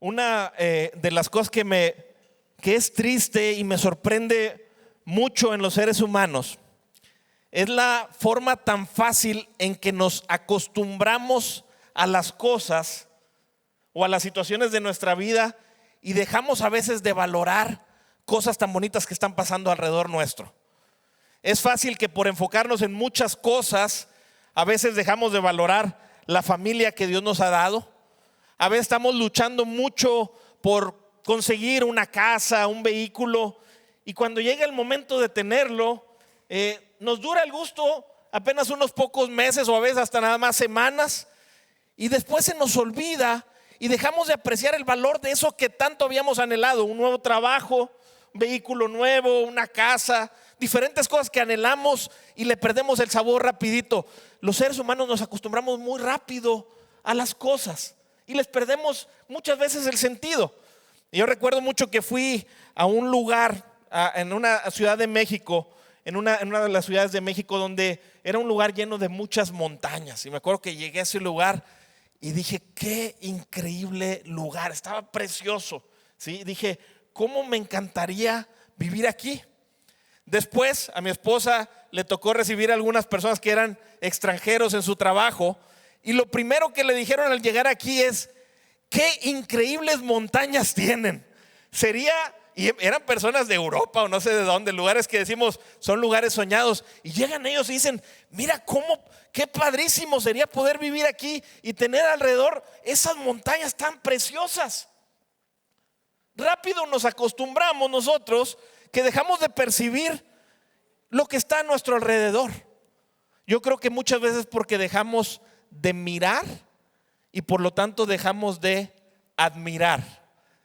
Una de las cosas que es triste y me sorprende mucho en los seres humanos es la forma tan fácil en que nos acostumbramos a las cosas o a las situaciones de nuestra vida y dejamos a veces de valorar cosas tan bonitas que están pasando alrededor nuestro. Es fácil que por enfocarnos en muchas cosas a veces dejamos de valorar la familia que Dios nos ha dado. A veces estamos luchando mucho por conseguir una casa, un vehículo, y cuando llega el momento de tenerlo, nos dura el gusto apenas unos pocos meses o a veces hasta nada más semanas, y después se nos olvida y dejamos de apreciar el valor de eso que tanto habíamos anhelado: un nuevo trabajo, un vehículo nuevo, una casa, diferentes cosas que anhelamos, y le perdemos el sabor rapidito. Los seres humanos nos acostumbramos muy rápido a las cosas y les perdemos muchas veces el sentido. Yo recuerdo mucho que fui a un lugar en una ciudad de México, en una de las ciudades de México, donde era un lugar lleno de muchas montañas. Y me acuerdo que llegué a ese lugar y dije: qué increíble lugar, estaba precioso, ¿sí? Dije: ¿cómo me encantaría vivir aquí? Después a mi esposa le tocó recibir a algunas personas que eran extranjeros en su trabajo, y lo primero que le dijeron al llegar aquí es: qué increíbles montañas tienen. Y eran personas de Europa o no sé de dónde, lugares que decimos son lugares soñados, y llegan ellos y dicen: mira qué padrísimo sería poder vivir aquí y tener alrededor esas montañas tan preciosas. Rápido nos acostumbramos nosotros que dejamos de percibir lo que está a nuestro alrededor. Yo creo que muchas veces porque dejamos de mirar y por lo tanto dejamos de admirar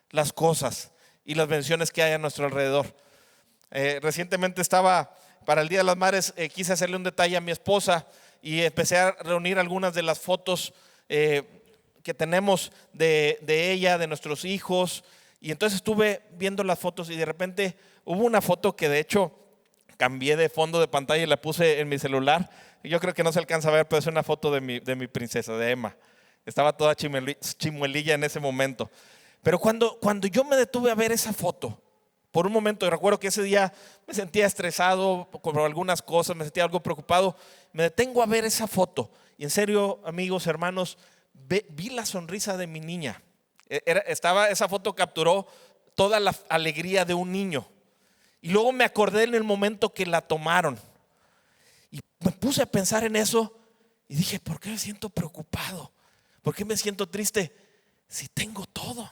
las cosas y las bendiciones que hay a nuestro alrededor. Recientemente para el Día de las Madres, quise hacerle un detalle a mi esposa y empecé a reunir algunas de las fotos que tenemos de ella, de nuestros hijos. Y entonces estuve viendo las fotos y de repente hubo una foto que de hecho cambié de fondo de pantalla y la puse en mi celular. Yo creo que no se alcanza a ver, pero es una foto de mi princesa, de Emma. Estaba toda chimuelilla en ese momento. Pero cuando yo me detuve a ver esa foto, por un momento, recuerdo que ese día me sentía estresado por algunas cosas, me sentía algo preocupado. Me detengo a ver esa foto y en serio, amigos, hermanos, vi la sonrisa de mi niña. Esa foto capturó toda la alegría de un niño. Y luego me acordé en el momento que la tomaron y me puse a pensar en eso y dije: ¿por qué me siento preocupado? ¿Por qué me siento triste? Si tengo todo,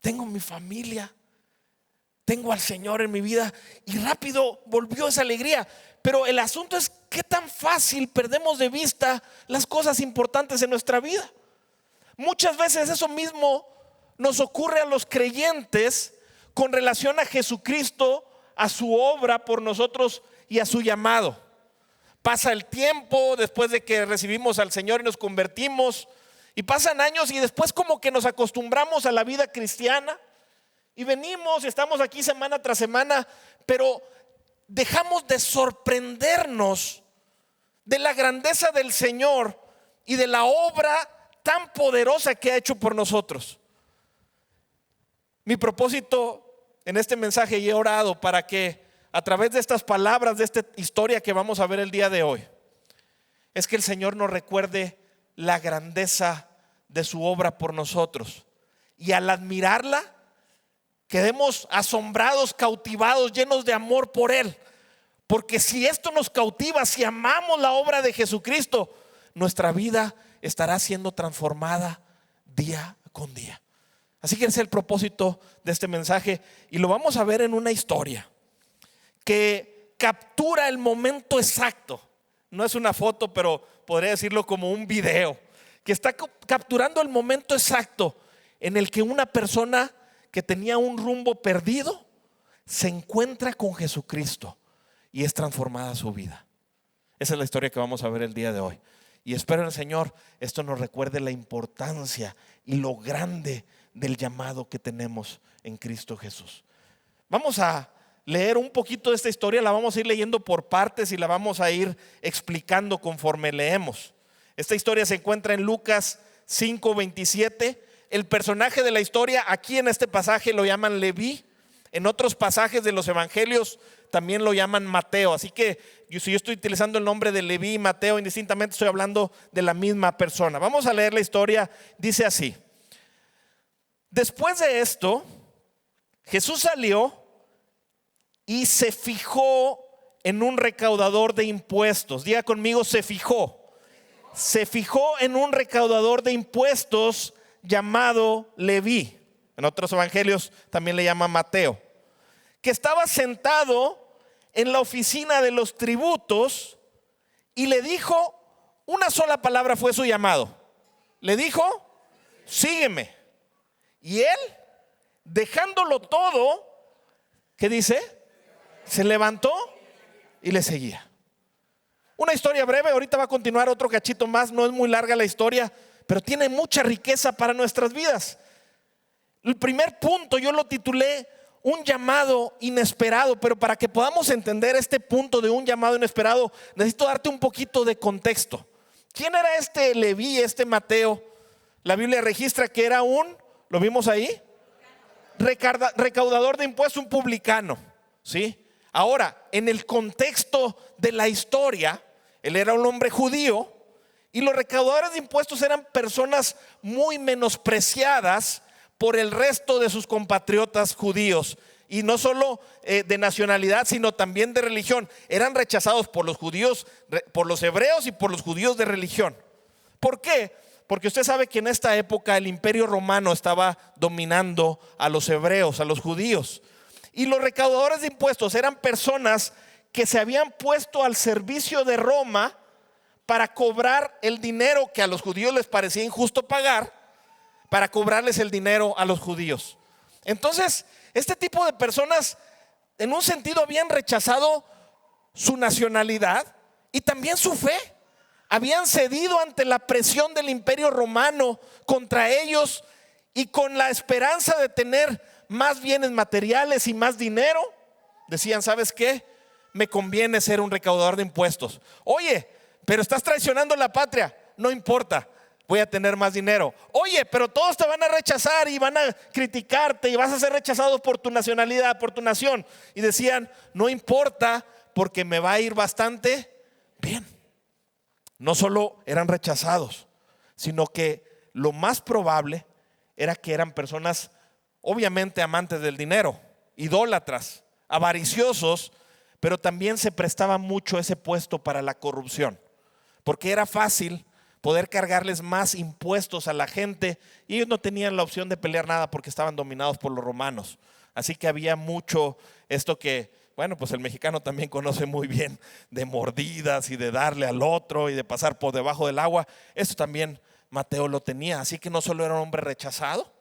tengo mi familia, tengo al Señor en mi vida, y rápido volvió esa alegría. Pero el asunto es qué tan fácil perdemos de vista las cosas importantes en nuestra vida. Muchas veces eso mismo nos ocurre a los creyentes con relación a Jesucristo, a su obra por nosotros y a su llamado. Pasa el tiempo después de que recibimos al Señor y nos convertimos, y pasan años y después como que nos acostumbramos a la vida cristiana y venimos y estamos aquí semana tras semana, pero dejamos de sorprendernos de la grandeza del Señor y de la obra tan poderosa que ha hecho por nosotros. Mi propósito en este mensaje, y he orado para que a través de estas palabras, de esta historia que vamos a ver el día de hoy, es que el Señor nos recuerde la grandeza de su obra por nosotros, y al admirarla quedemos asombrados, cautivados, llenos de amor por Él. Porque si esto nos cautiva, si amamos la obra de Jesucristo, nuestra vida estará siendo transformada día con día. Así que ese es el propósito de este mensaje, y lo vamos a ver en una historia que captura el momento exacto. No es una foto, pero podría decirlo como un video que está capturando el momento exacto en el que una persona que tenía un rumbo perdido se encuentra con Jesucristo y es transformada su vida. Esa es la historia que vamos a ver el día de hoy, y espero en el Señor esto nos recuerde la importancia y lo grande del llamado que tenemos en Cristo Jesús. Vamos a leer un poquito de esta historia, la vamos a ir leyendo por partes y la vamos a ir explicando conforme leemos. Esta historia se encuentra en Lucas 5:27. el personaje de la historia. Aquí en este pasaje lo llaman Leví. En otros pasajes de los evangelios también lo llaman Mateo. Así que si yo estoy utilizando el nombre de Leví y Mateo indistintamente, estoy hablando de la misma persona. Vamos a leer la historia. Dice así: después de esto, Jesús salió y se fijó en un recaudador de impuestos. Diga conmigo, se fijó. Se fijó en un recaudador de impuestos llamado Leví. En otros evangelios también le llama Mateo, que estaba sentado en la oficina de los tributos, y le dijo, una sola palabra fue su llamado. Le dijo, sígueme. Y él, dejándolo todo, ¿qué dice? Se levantó y le seguía. Una historia breve, ahorita va a continuar otro cachito más, no es muy larga la historia, pero tiene mucha riqueza para nuestras vidas. El primer punto yo lo titulé un llamado inesperado, pero para que podamos entender este punto de un llamado inesperado, necesito darte un poquito de contexto. ¿Quién era este Leví, este Mateo? La Biblia registra que era ¿lo vimos ahí? Recaudador de impuestos, un publicano, ¿sí? Ahora, en el contexto de la historia, él era un hombre judío y los recaudadores de impuestos eran personas muy menospreciadas por el resto de sus compatriotas judíos. Y no solo de nacionalidad, sino también de religión. Eran rechazados por los judíos, por los hebreos y por los judíos de religión. ¿Por qué? Porque usted sabe que en esta época el imperio romano estaba dominando a los hebreos, a los judíos. Y los recaudadores de impuestos eran personas que se habían puesto al servicio de Roma para cobrar el dinero que a los judíos les parecía injusto pagar, para cobrarles el dinero a los judíos. Entonces, este tipo de personas en un sentido habían rechazado su nacionalidad y también su fe. Habían cedido ante la presión del imperio romano contra ellos, y con la esperanza de tener más bienes materiales y más dinero, decían, ¿sabes qué? Me conviene ser un recaudador de impuestos. Oye, pero estás traicionando la patria. No importa, voy a tener más dinero. Oye, pero todos te van a rechazar y van a criticarte y vas a ser rechazado por tu nacionalidad, por tu nación. Y decían, no importa, porque me va a ir bastante bien. No solo eran rechazados, sino que lo más probable era que eran personas obviamente amantes del dinero, idólatras, avariciosos, pero también se prestaba mucho ese puesto para la corrupción, porque era fácil poder cargarles más impuestos a la gente, y ellos no tenían la opción de pelear nada porque estaban dominados por los romanos. Así que había mucho esto que, bueno, pues el mexicano también conoce muy bien, de mordidas y de darle al otro y de pasar por debajo del agua. Esto también Mateo lo tenía. Así que no solo era un hombre rechazado,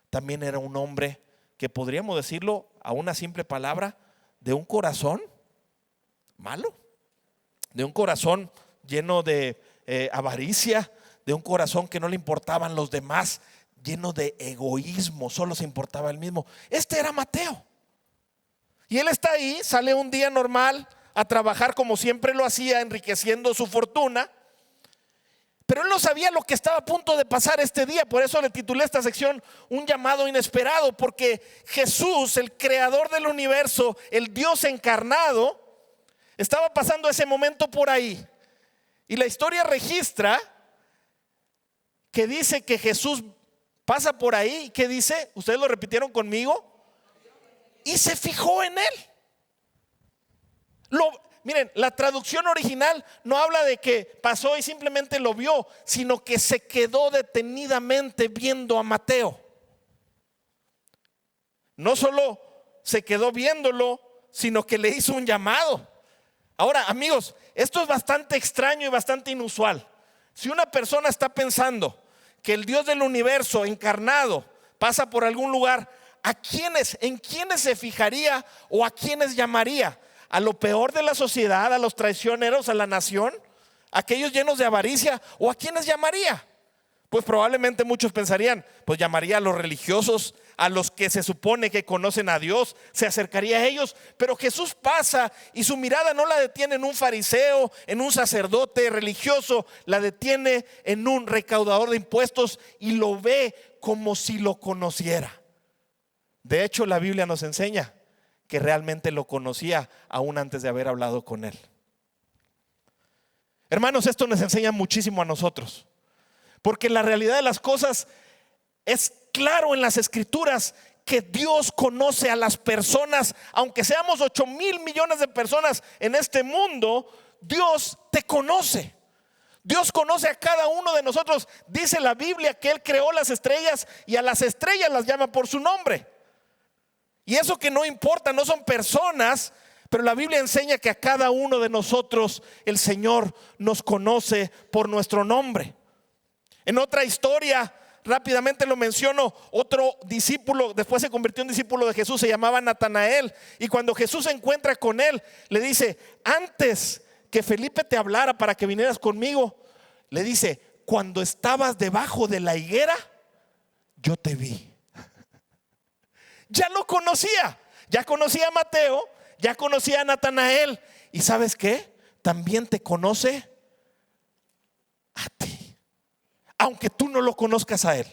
también era un hombre que podríamos decirlo a una simple palabra, de un corazón malo, de un corazón lleno de avaricia, de un corazón que no le importaban los demás, lleno de egoísmo, solo se importaba él mismo. Este era Mateo. Y él está ahí, sale un día normal a trabajar como siempre lo hacía, enriqueciendo su fortuna. Pero él no sabía lo que estaba a punto de pasar este día. Por eso le titulé esta sección un llamado inesperado, porque Jesús, el creador del universo, el Dios encarnado, estaba pasando ese momento por ahí. Y la historia registra que dice que Jesús pasa por ahí. ¿Qué dice? ¿Ustedes lo repitieron conmigo? Y se fijó en él. Miren, la traducción original no habla de que pasó y simplemente lo vio, sino que se quedó detenidamente viendo a Mateo. No solo se quedó viéndolo, sino que le hizo un llamado. Ahora, amigos, esto es bastante extraño y bastante inusual. Si una persona está pensando que el Dios del universo encarnado pasa por algún lugar, ¿en quiénes se fijaría o a quiénes llamaría? ¿A lo peor de la sociedad, a los traicioneros, a la nación, a aquellos llenos de avaricia, o a quiénes llamaría? Pues probablemente muchos pensarían, pues llamaría a los religiosos, a los que se supone que conocen a Dios, se acercaría a ellos. Pero Jesús pasa y su mirada no la detiene en un fariseo, en un sacerdote religioso, la detiene en un recaudador de impuestos y lo ve como si lo conociera. De hecho, la Biblia nos enseña que realmente lo conocía aún antes de haber hablado con él. Hermanos, esto nos enseña muchísimo a nosotros, porque la realidad de las cosas es claro en las Escrituras que Dios conoce a las personas. Aunque seamos 8,000 millones de personas en este mundo, Dios te conoce. Dios conoce a cada uno de nosotros. Dice la Biblia que Él creó las estrellas y a las estrellas las llama por su nombre. Y eso que no importa, no son personas, pero la Biblia enseña que a cada uno de nosotros el Señor nos conoce por nuestro nombre. En otra historia, rápidamente lo menciono, otro discípulo después se convirtió en discípulo de Jesús, se llamaba Natanael. Y cuando Jesús se encuentra con él, le dice: antes que Felipe te hablara para que vinieras conmigo, le dice: cuando estabas debajo de la higuera, yo te vi. Ya lo conocía, ya conocía a Mateo, ya conocía a Natanael. ¿Y sabes qué? También te conoce a ti, aunque tú no lo conozcas a él.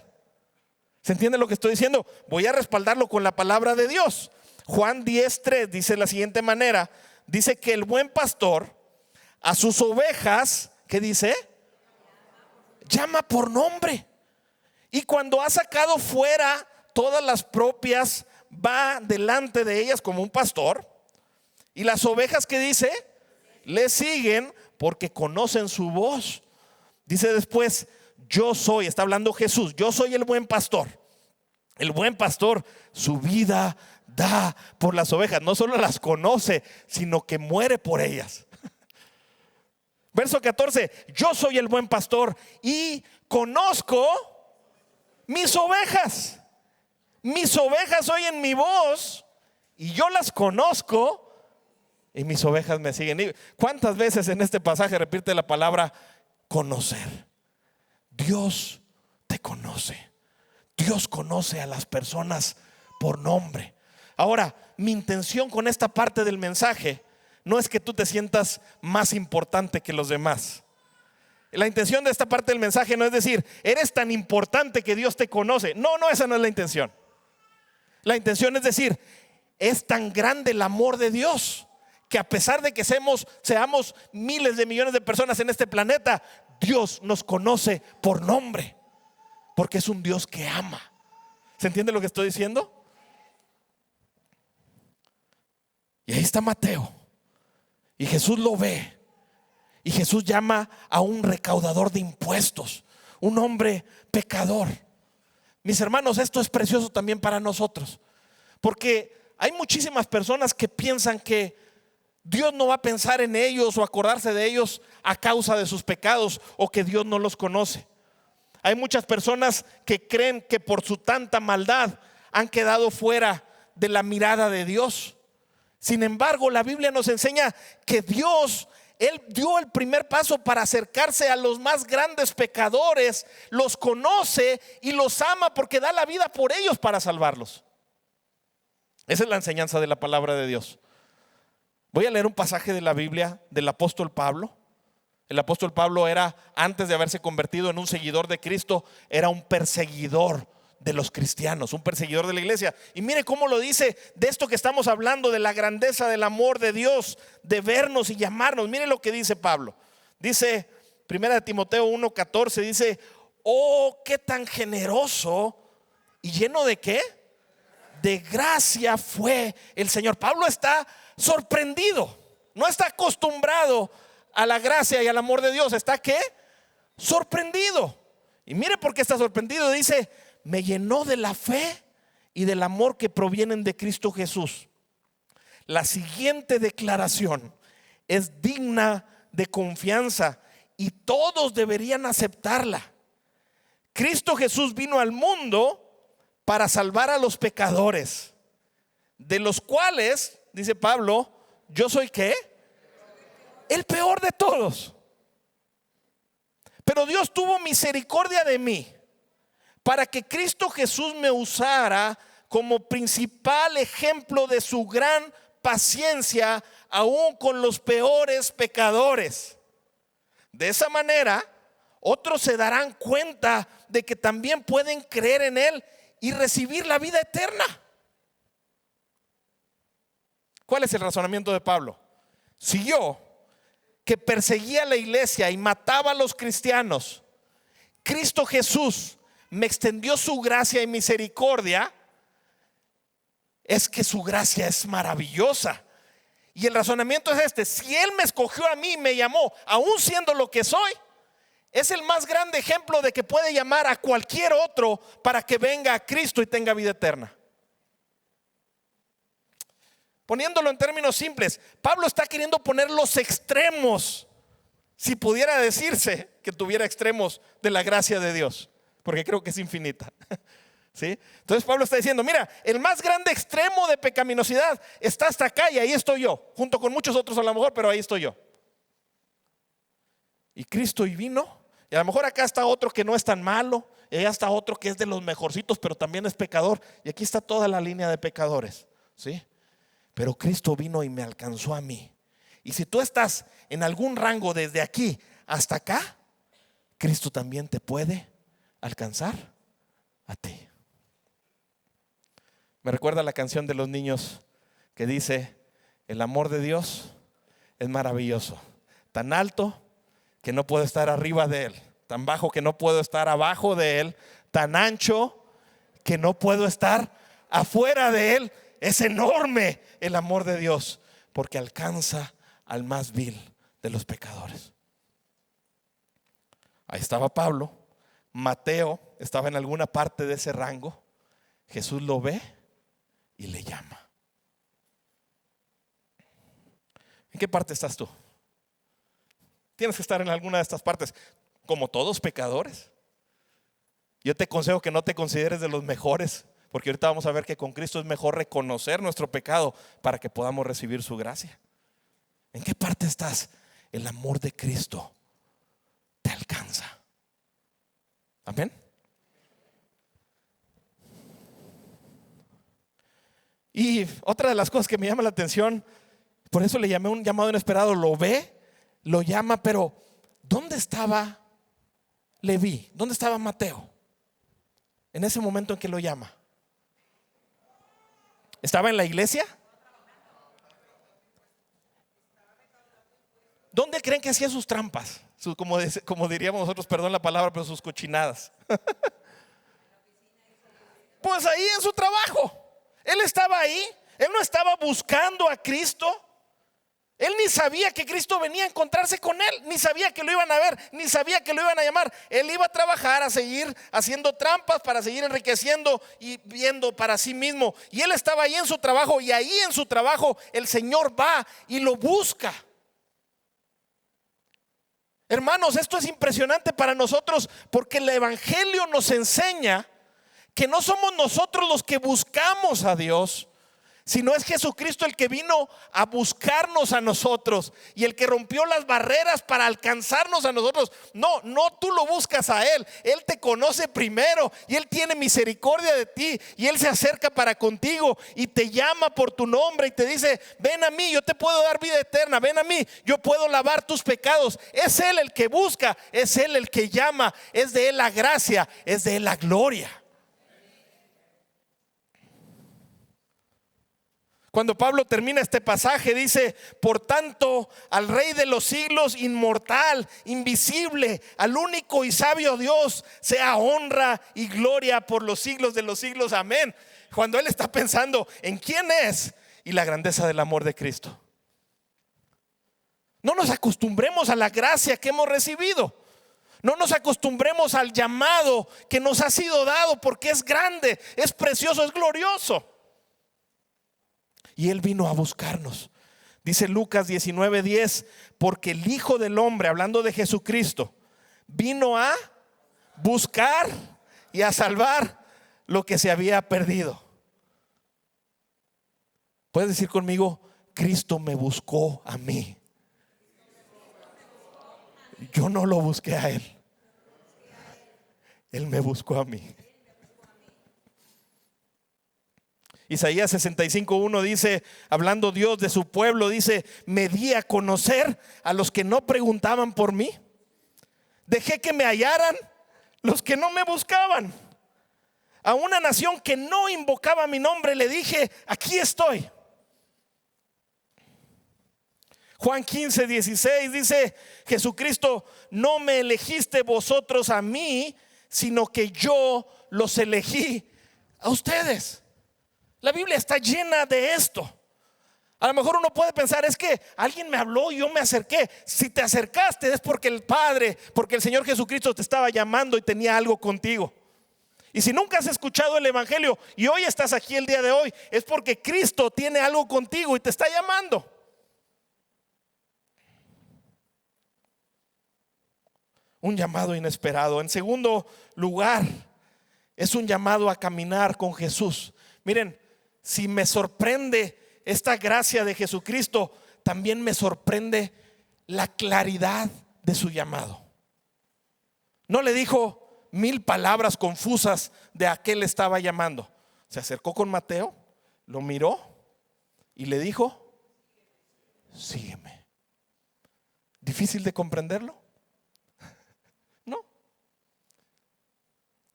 ¿Se entiende lo que estoy diciendo? Voy a respaldarlo con la palabra de Dios. Juan 10:3 dice de la siguiente manera: dice que el buen pastor a sus ovejas, ¿qué dice? Llama por nombre. Y cuando ha sacado fuera todas las propias, va delante de ellas como un pastor. Y las ovejas, ¿qué dice? Le siguen porque conocen su voz. Dice después: yo soy, está hablando Jesús, yo soy el buen pastor. El buen pastor su vida da por las ovejas. No solo las conoce, sino que muere por ellas. Verso 14: yo soy el buen pastor y conozco mis ovejas. Mis ovejas oyen mi voz y yo las conozco y mis ovejas me siguen. ¿Cuántas veces en este pasaje repite la palabra conocer? Dios te conoce. Dios conoce a las personas por nombre. Ahora, mi intención con esta parte del mensaje no es que tú te sientas más importante que los demás. La intención de esta parte del mensaje no es decir: eres tan importante que Dios te conoce. No, esa no es la intención. La intención es decir: es tan grande el amor de Dios que a pesar de que seamos miles de millones de personas en este planeta, Dios nos conoce por nombre, porque es un Dios que ama. ¿Se entiende lo que estoy diciendo? Y ahí está Mateo, y Jesús lo ve, y Jesús llama a un recaudador de impuestos, un hombre pecador. Mis hermanos, esto es precioso también para nosotros, porque hay muchísimas personas que piensan que Dios no va a pensar en ellos o acordarse de ellos a causa de sus pecados, o que Dios no los conoce. Hay muchas personas que creen que por su tanta maldad han quedado fuera de la mirada de Dios. Sin embargo, la Biblia nos enseña que Dios, Él dio el primer paso para acercarse a los más grandes pecadores, los conoce y los ama porque da la vida por ellos para salvarlos. Esa es la enseñanza de la palabra de Dios. Voy a leer un pasaje de la Biblia del apóstol Pablo. El apóstol Pablo era, antes de haberse convertido en un seguidor de Cristo, era un perseguidor de los cristianos, un perseguidor de la iglesia. Y mire cómo lo dice de esto que estamos hablando, de la grandeza del amor de Dios, de vernos y llamarnos. Mire lo que dice Pablo. Dice 1 Timoteo 1:14, dice: oh, qué tan generoso y lleno de ¿qué? De gracia fue el Señor. Pablo está sorprendido, no está acostumbrado a la gracia y al amor de Dios. ¿Está qué? Sorprendido. Y mire por qué está sorprendido. Dice: me llenó de la fe y del amor que provienen de Cristo Jesús. La siguiente declaración es digna de confianza y todos deberían aceptarla. Cristo Jesús vino al mundo para salvar a los pecadores, de los cuales, dice Pablo, yo soy ¿qué? El peor de todos. Pero Dios tuvo misericordia de mí, para que Cristo Jesús me usara como principal ejemplo de su gran paciencia, aún con los peores pecadores. De esa manera otros se darán cuenta de que también pueden creer en Él y recibir la vida eterna. ¿Cuál es el razonamiento de Pablo? Si yo, que perseguía a la iglesia y mataba a los cristianos, Cristo Jesús me extendió su gracia y misericordia, es que su gracia es maravillosa. Y el razonamiento es este: si Él me escogió a mí y me llamó, aún siendo lo que soy, es el más grande ejemplo de que puede llamar a cualquier otro para que venga a Cristo y tenga vida eterna. Poniéndolo en términos simples, Pablo está queriendo poner los extremos, si pudiera decirse que tuviera extremos de la gracia de Dios, porque creo que es infinita. ¿Sí? Entonces Pablo está diciendo: mira, el más grande extremo de pecaminosidad está hasta acá y ahí estoy yo, junto con muchos otros a lo mejor, pero ahí estoy yo. Y Cristo y vino, y a lo mejor acá está otro que no es tan malo, y allá está otro que es de los mejorcitos, pero también es pecador, y aquí está toda la línea de pecadores, ¿sí? Pero Cristo vino y me alcanzó a mí. Y si tú estás en algún rango desde aquí hasta acá, Cristo también te puede alcanzar a ti. Me recuerda la canción de los niños que dice: el amor de Dios es maravilloso, tan alto que no puedo estar arriba de Él, tan bajo que no puedo estar abajo de Él, tan ancho que no puedo estar afuera de Él. Es enorme el amor de Dios, porque alcanza al más vil de los pecadores. Ahí estaba Pablo. Mateo estaba en alguna parte de ese rango. Jesús lo ve y le llama. ¿En qué parte estás tú? Tienes que estar en alguna de estas partes, como todos pecadores. Yo te aconsejo que no te consideres de los mejores, porque ahorita vamos a ver que con Cristo es mejor reconocer nuestro pecado para que podamos recibir su gracia. ¿En qué parte estás? El amor de Cristo te alcanza. Amén. Y otra de las cosas que me llama la atención, por eso le llamé un llamado inesperado. Lo ve, lo llama, pero ¿dónde estaba Leví? ¿Dónde estaba Mateo en ese momento en que lo llama? ¿Estaba en la iglesia? ¿Dónde creen que hacía sus trampas? Como diríamos nosotros, perdón la palabra, pero sus cochinadas. Pues ahí en su trabajo. Él estaba ahí. Él no estaba buscando a Cristo. Él ni sabía que Cristo venía a encontrarse con él, ni sabía que lo iban a ver, ni sabía que lo iban a llamar. Él iba a trabajar, a seguir haciendo trampas para seguir enriqueciendo y viendo para sí mismo. Y él estaba ahí en su trabajo, y ahí en su trabajo el Señor va y lo busca. Hermanos, esto es impresionante para nosotros, porque el Evangelio nos enseña que no somos nosotros los que buscamos a Dios, sino es Jesucristo el que vino a buscarnos a nosotros, y el que rompió las barreras para alcanzarnos a nosotros. No tú lo buscas a Él. Él te conoce primero y Él tiene misericordia de ti, y Él se acerca para contigo y te llama por tu nombre y te dice: ven a mí, yo te puedo dar vida eterna, ven a mí, yo puedo lavar tus pecados. Es Él el que busca, es Él el que llama, es de Él la gracia, es de Él la gloria. Cuando Pablo termina este pasaje dice: por tanto, al Rey de los siglos, inmortal, invisible, al único y sabio Dios, sea honra y gloria por los siglos de los siglos. Amén. Cuando él está pensando en quién es y la grandeza del amor de Cristo. No nos acostumbremos a la gracia que hemos recibido. No nos acostumbremos al llamado que nos ha sido dado, porque es grande, es precioso, es glorioso. Y Él vino a buscarnos. Dice Lucas 19:10: porque el Hijo del Hombre, hablando de Jesucristo, vino a buscar y a salvar lo que se había perdido. ¿Puedes decir conmigo: Cristo me buscó a mí? Yo no lo busqué a Él. Él me buscó a mí. Isaías 65:1 dice, hablando Dios de su pueblo, dice: me di a conocer a los que no preguntaban por mí. Dejé que me hallaran los que no me buscaban. A una nación que no invocaba mi nombre le dije: aquí estoy. Juan 15:16 dice Jesucristo: no me elegiste vosotros a mí, sino que yo los elegí a ustedes. La Biblia está llena de esto. A lo mejor uno puede pensar: es que alguien me habló y yo me acerqué. Si te acercaste es porque el Padre, porque el Señor Jesucristo te estaba llamando y tenía algo contigo. Y si nunca has escuchado el evangelio y hoy estás aquí el día de hoy, es porque Cristo tiene algo contigo y te está llamando. Un llamado inesperado. En segundo lugar, es un llamado a caminar con Jesús. Miren, si me sorprende esta gracia de Jesucristo, también me sorprende la claridad de su llamado. No le dijo 1000 palabras confusas de a qué le estaba llamando. Se acercó con Mateo, lo miró y le dijo: sígueme. ¿Difícil de comprenderlo? No.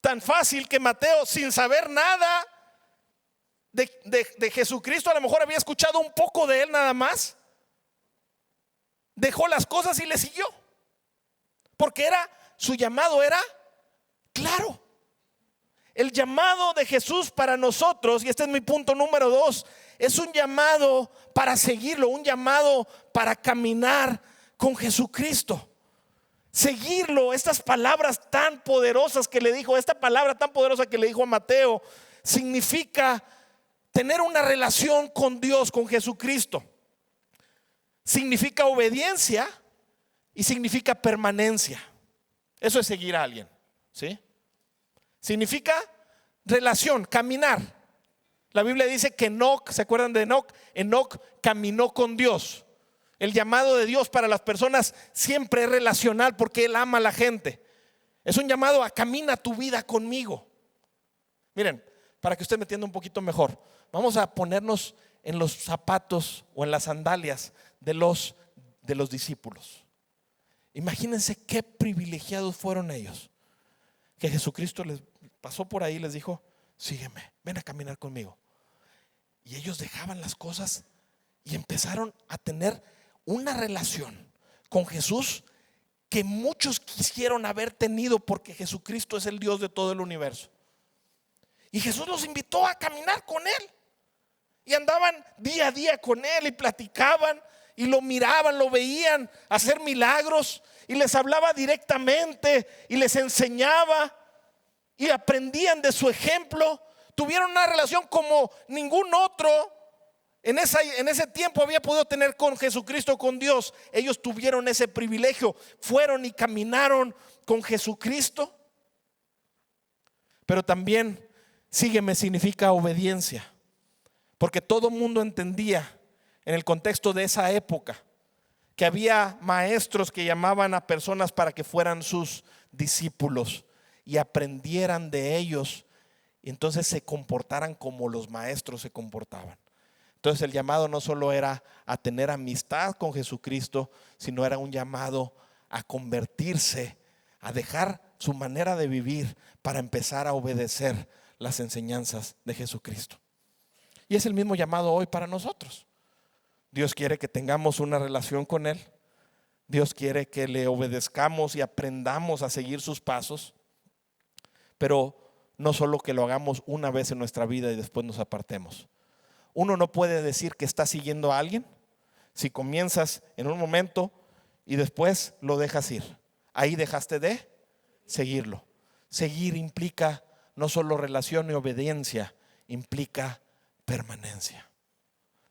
Tan fácil que Mateo, sin saber nada de Jesucristo, a lo mejor había escuchado un poco de él nada más, dejó las cosas y le siguió, porque su llamado era claro. El llamado de Jesús para nosotros, y este es mi punto número 2, es un llamado para seguirlo, un llamado para caminar con Jesucristo. Seguirlo. Estas palabras tan poderosas que le dijo, esta palabra tan poderosa que le dijo a Mateo, significa tener una relación con Dios, con Jesucristo. Significa obediencia y significa permanencia. Eso es seguir a alguien, ¿sí? Significa relación, caminar. La Biblia dice que Enoc, ¿se acuerdan de Enoc? Enoc caminó con Dios. El llamado de Dios para las personas siempre es relacional, porque Él ama a la gente. Es un llamado a: camina tu vida conmigo. Miren, para que usted me entienda un poquito mejor, vamos a ponernos en los zapatos o en las sandalias de los discípulos. Imagínense qué privilegiados fueron ellos, que Jesucristo les pasó por ahí y les dijo: sígueme, ven a caminar conmigo. Y ellos dejaban las cosas y empezaron a tener una relación con Jesús que muchos quisieron haber tenido, porque Jesucristo es el Dios de todo el universo. Y Jesús los invitó a caminar con Él. Y andaban día a día con Él y platicaban y lo miraban, lo veían hacer milagros, y les hablaba directamente y les enseñaba y aprendían de su ejemplo. Tuvieron una relación como ningún otro en ese tiempo había podido tener con Jesucristo, con Dios. Ellos tuvieron ese privilegio, fueron y caminaron con Jesucristo. Pero también sígueme significa obediencia, porque todo mundo entendía en el contexto de esa época que había maestros que llamaban a personas para que fueran sus discípulos y aprendieran de ellos, y entonces se comportaran como los maestros se comportaban. Entonces el llamado no solo era a tener amistad con Jesucristo, sino era un llamado a convertirse, a dejar su manera de vivir para empezar a obedecer las enseñanzas de Jesucristo. Y es el mismo llamado hoy para nosotros. Dios quiere que tengamos una relación con Él. Dios quiere que le obedezcamos y aprendamos a seguir sus pasos, pero no solo que lo hagamos una vez en nuestra vida y después nos apartemos. Uno no puede decir que está siguiendo a alguien si comienzas en un momento y después lo dejas ir. Ahí dejaste de seguirlo. Seguir implica no solo relación y obediencia, implica permanencia.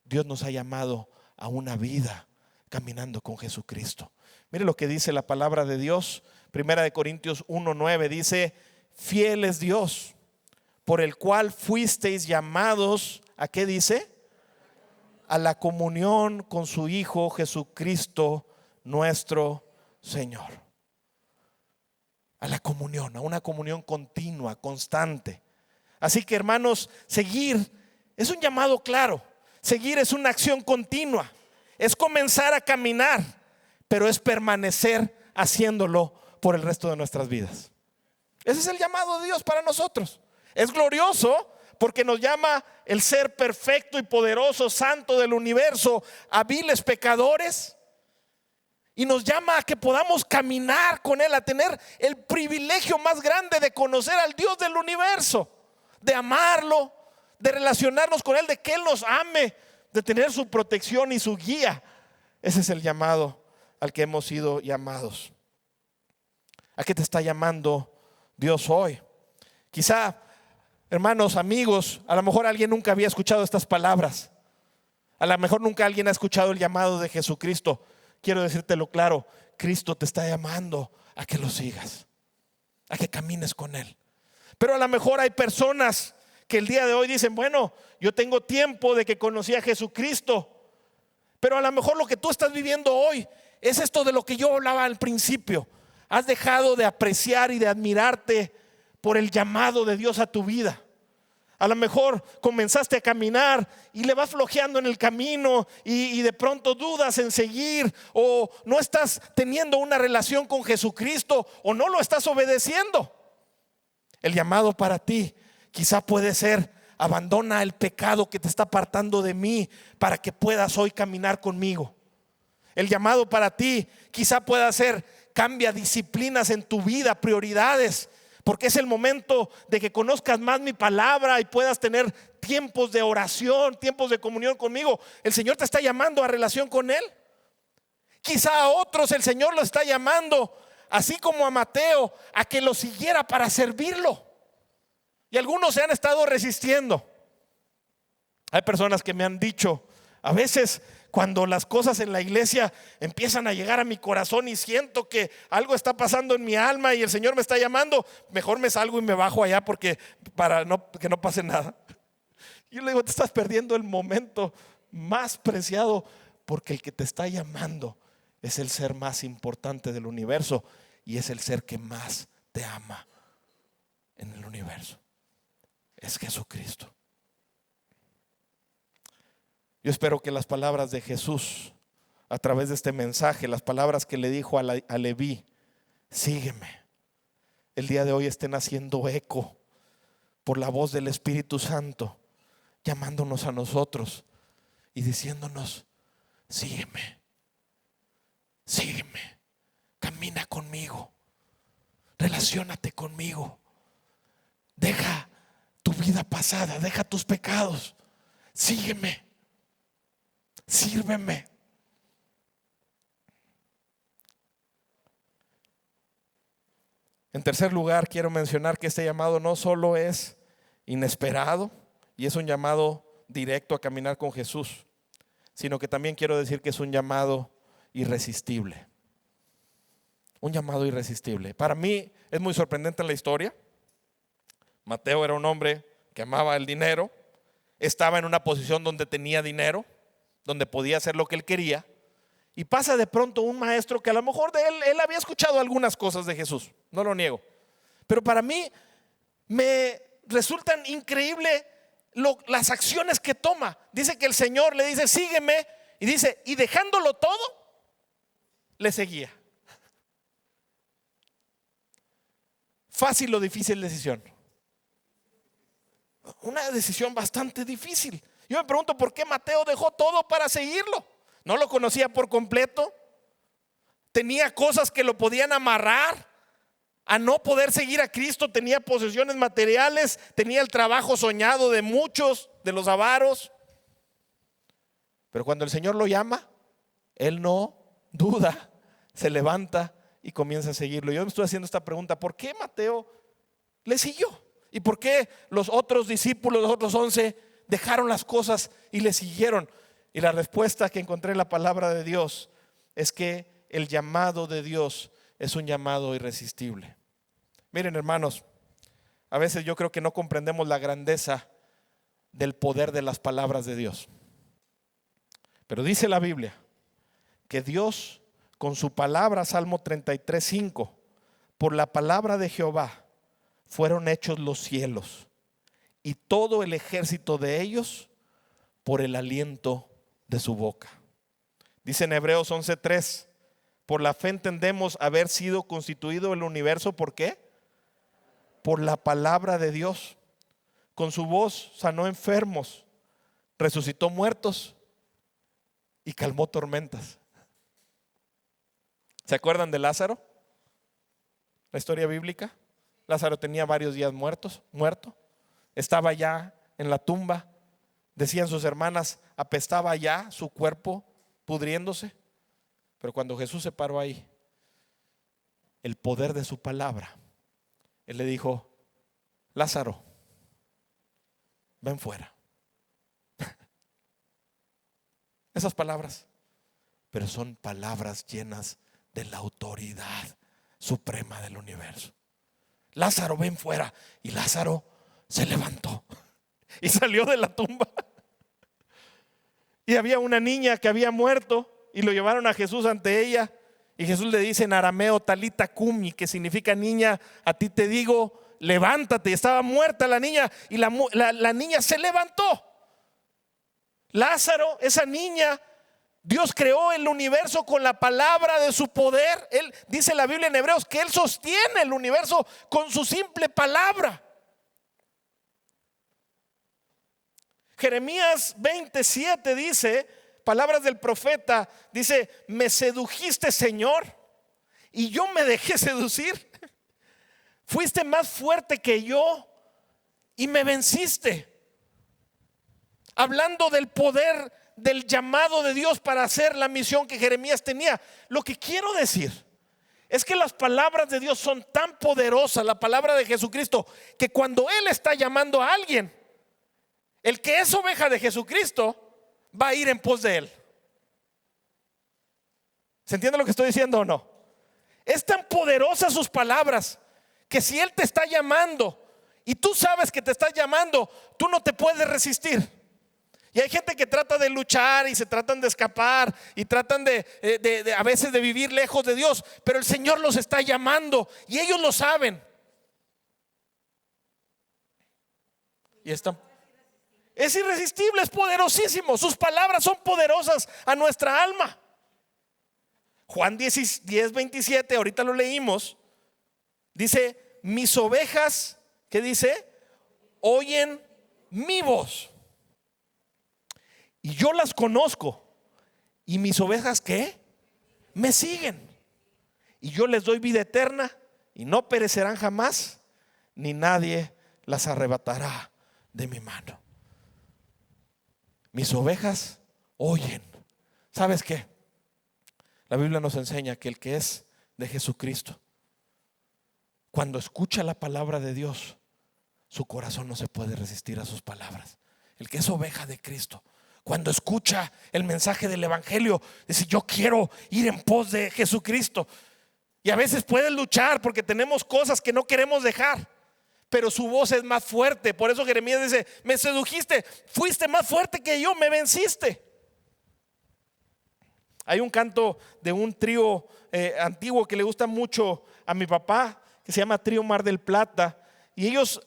Dios nos ha llamado a una vida caminando con Jesucristo. Mire lo que dice la palabra de Dios. 1 Corintios 1:9 dice: fiel es Dios, por el cual fuisteis llamados, ¿a qué dice? A la comunión con su Hijo Jesucristo nuestro Señor. A la comunión, a una comunión continua, constante. Así que, hermanos, seguir es un llamado claro. Seguir es una acción continua. Es comenzar a caminar, pero es permanecer haciéndolo por el resto de nuestras vidas. Ese es el llamado de Dios para nosotros. Es glorioso porque nos llama el ser perfecto y poderoso, santo del universo, a viles pecadores. Y nos llama a que podamos caminar con Él, a tener el privilegio más grande de conocer al Dios del universo, de amarlo, de relacionarnos con Él, de que Él nos ame, de tener su protección y su guía. Ese es el llamado al que hemos sido llamados. ¿A qué te está llamando Dios hoy? Quizá, hermanos, amigos, a lo mejor alguien nunca había escuchado estas palabras. A lo mejor nunca alguien ha escuchado el llamado de Jesucristo. Quiero decírtelo claro, Cristo te está llamando a que lo sigas, a que camines con Él. Pero a lo mejor hay personas que el día de hoy dicen, bueno, yo tengo tiempo de que conocí a Jesucristo, pero a lo mejor lo que tú estás viviendo hoy es esto de lo que yo hablaba al principio. Has dejado de apreciar y de admirarte por el llamado de Dios a tu vida. A lo mejor comenzaste a caminar y le vas flojeando en el camino y de pronto dudas en seguir, o no estás teniendo una relación con Jesucristo, o no lo estás obedeciendo. El llamado para ti quizá puede ser: abandona el pecado que te está apartando de mí para que puedas hoy caminar conmigo. El llamado para ti quizá pueda ser: cambia disciplinas en tu vida, prioridades, porque es el momento de que conozcas más mi palabra y puedas tener tiempos de oración, tiempos de comunión conmigo. El Señor te está llamando a relación con Él. Quizá a otros el Señor los está llamando, así como a Mateo, a que lo siguiera para servirlo. Y algunos se han estado resistiendo. Hay personas que me han dicho, a veces cuando las cosas en la iglesia empiezan a llegar a mi corazón y siento que algo está pasando en mi alma y el Señor me está llamando, mejor me salgo y me bajo allá porque para que no pase nada. Yo le digo, te estás perdiendo el momento más preciado, porque el que te está llamando es el ser más importante del universo y es el ser que más te ama en el universo. Es Jesucristo. Yo espero que las palabras de Jesús a través de este mensaje, las palabras que le dijo a Leví, sígueme, el día de hoy estén haciendo eco por la voz del Espíritu Santo, llamándonos a nosotros y diciéndonos: sígueme, sígueme, camina conmigo, relaciónate conmigo, deja tu vida pasada, deja tus pecados, sígueme, sírveme. En tercer lugar, quiero mencionar que este llamado no solo es inesperado y es un llamado directo a caminar con Jesús, sino que también quiero decir que es un llamado irresistible. Un llamado irresistible. Para mí es muy sorprendente la historia. Mateo era un hombre que amaba el dinero, estaba en una posición donde tenía dinero, donde podía hacer lo que él quería, y pasa de pronto un maestro que a lo mejor de él había escuchado algunas cosas de Jesús, no lo niego, pero para mí me resultan increíbles las acciones que toma. Dice que el Señor le dice: sígueme, y dice, y dejándolo todo, le seguía. ¿Fácil o difícil decisión? Una decisión bastante difícil. Yo me pregunto por qué Mateo dejó todo para seguirlo. No lo conocía por completo, tenía cosas que lo podían amarrar a no poder seguir a Cristo, tenía posesiones materiales, tenía el trabajo soñado de muchos de los avaros. Pero cuando el Señor lo llama, él no duda, se levanta y comienza a seguirlo. Yo me estoy haciendo esta pregunta: ¿por qué Mateo le siguió? ¿Y por qué los otros discípulos, los otros 11, dejaron las cosas y le siguieron? Y la respuesta que encontré en la palabra de Dios es que el llamado de Dios es un llamado irresistible. Miren, hermanos, a veces yo creo que no comprendemos la grandeza del poder de las palabras de Dios. Pero dice la Biblia que Dios, con su palabra, Salmo 33:5, por la palabra de Jehová fueron hechos los cielos y todo el ejército de ellos por el aliento de su boca. Dice en Hebreos 11:3: Por la fe entendemos haber sido constituido el universo. ¿Por qué? Por la palabra de Dios. Con su voz sanó enfermos, resucitó muertos y calmó tormentas. ¿Se acuerdan de Lázaro? La historia bíblica. Lázaro tenía varios días muerto. Estaba ya en la tumba. Decían sus hermanas, apestaba ya su cuerpo pudriéndose. Pero cuando Jesús se paró ahí, el poder de su palabra, Él le dijo: Lázaro, ven fuera. Esas palabras, pero son palabras llenas de la autoridad suprema del universo. Lázaro, ven fuera. Y Lázaro se levantó y salió de la tumba. Y había una niña que había muerto y lo llevaron a Jesús ante ella. Y Jesús le dice en arameo, talita cumi, que significa niña, a ti te digo, levántate. Estaba muerta la niña y la niña se levantó. Lázaro, esa niña, Dios creó el universo con la palabra de su poder. Él dice la Biblia en Hebreos que Él sostiene el universo con su simple palabra. Jeremías 27 dice, palabras del profeta, dice: me sedujiste, Señor, y yo me dejé seducir. Fuiste más fuerte que yo y me venciste. Hablando del poder del llamado de Dios para hacer la misión que Jeremías tenía. Lo que quiero decir es que las palabras de Dios son tan poderosas, la palabra de Jesucristo, que cuando Él está llamando a alguien, el que es oveja de Jesucristo va a ir en pos de Él. ¿Se entiende lo que estoy diciendo o no? Es tan poderosa sus palabras que si Él te está llamando y tú sabes que te está llamando, tú no te puedes resistir. Y hay gente que trata de luchar y se tratan de escapar y tratan de a veces de vivir lejos de Dios, pero el Señor los está llamando y ellos lo saben. Y es irresistible, es poderosísimo. Sus palabras son poderosas a nuestra alma. Juan 10:27, ahorita lo leímos. Dice: mis ovejas, ¿qué dice? Oyen mi voz. Y yo las conozco. Y mis ovejas, ¿qué? Me siguen. Y yo les doy vida eterna y no perecerán jamás, ni nadie las arrebatará de mi mano. Mis ovejas oyen. ¿Sabes qué? La Biblia nos enseña que el que es de Jesucristo, cuando escucha la palabra de Dios, su corazón no se puede resistir a sus palabras. El que es oveja de Cristo, cuando escucha el mensaje del evangelio, dice: yo quiero ir en pos de Jesucristo. Y a veces puede luchar porque tenemos cosas que no queremos dejar, pero su voz es más fuerte. Por eso Jeremías dice: me sedujiste, fuiste más fuerte que yo, me venciste. Hay un canto de un trío antiguo que le gusta mucho a mi papá, que se llama Trío Mar del Plata. Y ellos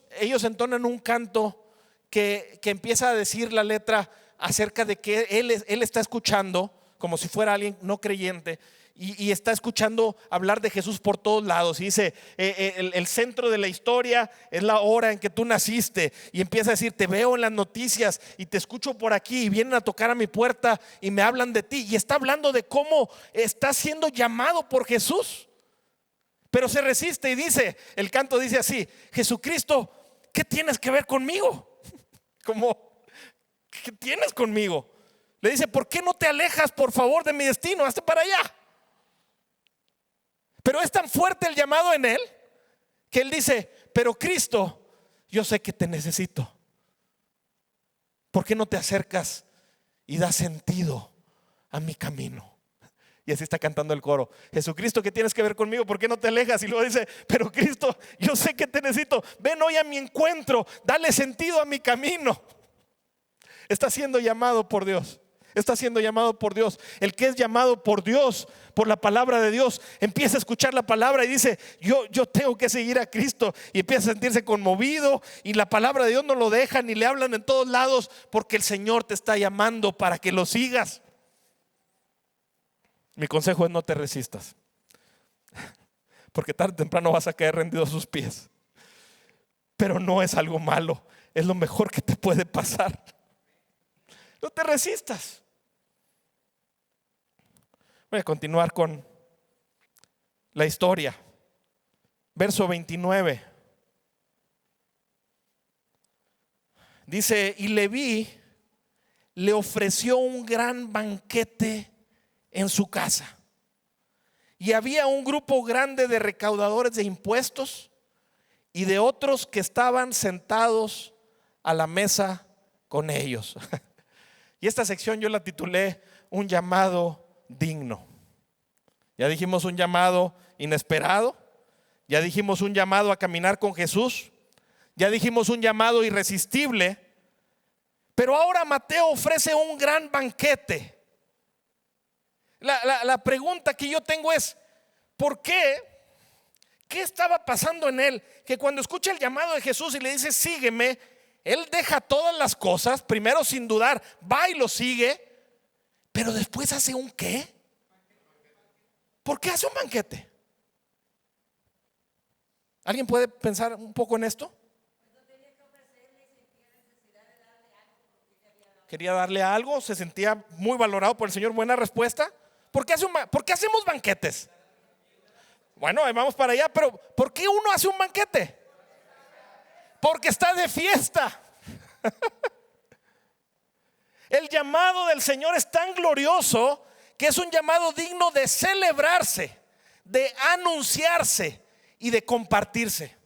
entonan un canto que empieza a decir la letra acerca de que él está escuchando, como si fuera alguien no creyente, y está escuchando hablar de Jesús por todos lados. Y dice: el centro de la historia es la hora en que tú naciste. Y empieza a decir: te veo en las noticias y te escucho por aquí, y vienen a tocar a mi puerta y me hablan de ti. Y está hablando de cómo está siendo llamado por Jesús, pero se resiste. Y dice, el canto dice así: Jesucristo, ¿qué tienes que ver conmigo? Como, ¿qué tienes conmigo? Le dice: ¿por qué no te alejas, por favor, de mi destino? Hazte para allá. Pero es tan fuerte el llamado en él que él dice: pero Cristo, yo sé que te necesito. ¿Por qué no te acercas y das sentido a mi camino? Y así está cantando el coro: Jesucristo, ¿qué tienes que ver conmigo? ¿Por qué no te alejas? Y luego dice: pero Cristo, yo sé que te necesito. Ven hoy a mi encuentro, dale sentido a mi camino. Está siendo llamado por Dios. Está siendo llamado por Dios. El que es llamado por Dios, por la palabra de Dios, empieza a escuchar la palabra y dice: yo tengo que seguir a Cristo. Y empieza a sentirse conmovido, y la palabra de Dios no lo deja, ni le hablan en todos lados, porque el Señor te está llamando para que lo sigas. Mi consejo es: no te resistas, porque tarde o temprano vas a caer rendido a sus pies. Pero no es algo malo, es lo mejor que te puede pasar. No te resistas. Voy a continuar con la historia. Verso 29. Dice: y Leví le ofreció un gran banquete en su casa. Y había un grupo grande de recaudadores de impuestos y de otros que estaban sentados a la mesa con ellos. Y esta sección yo la titulé: un llamado digno. Ya dijimos un llamado inesperado. Ya dijimos un llamado a caminar con Jesús. Ya dijimos un llamado irresistible. Pero ahora Mateo ofrece un gran banquete. La pregunta que yo tengo es: ¿por qué? ¿Qué estaba pasando en él? Que cuando escucha el llamado de Jesús y le dice: sígueme, él deja todas las cosas, primero sin dudar, va y lo sigue, pero después hace un ¿qué? ¿Por qué hace un banquete? ¿Alguien puede pensar un poco en esto? Quería darle algo, se sentía muy valorado por el Señor. Buena respuesta. ¿Por qué hacemos banquetes? Bueno, vamos para allá, pero ¿por qué uno hace un banquete? Porque está de fiesta. El llamado del Señor es tan glorioso que es un llamado digno de celebrarse, de anunciarse y de compartirse.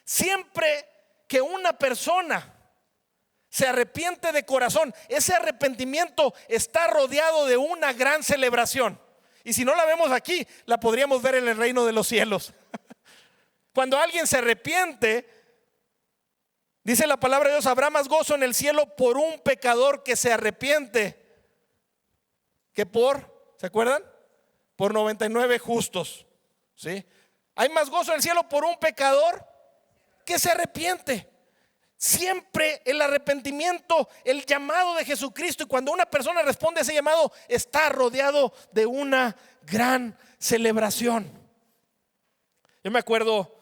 Siempre que una persona se arrepiente de corazón, ese arrepentimiento está rodeado de una gran celebración. Y si no la vemos aquí, la podríamos ver en el reino de los cielos. Cuando alguien se arrepiente, dice la palabra de Dios: habrá más gozo en el cielo por un pecador que se arrepiente que ¿se acuerdan? Por 99 justos. ¿Sí? Hay más gozo en el cielo por un pecador que se arrepiente. Siempre el arrepentimiento, el llamado de Jesucristo, y cuando una persona responde a ese llamado, está rodeado de una gran celebración. Yo me acuerdo,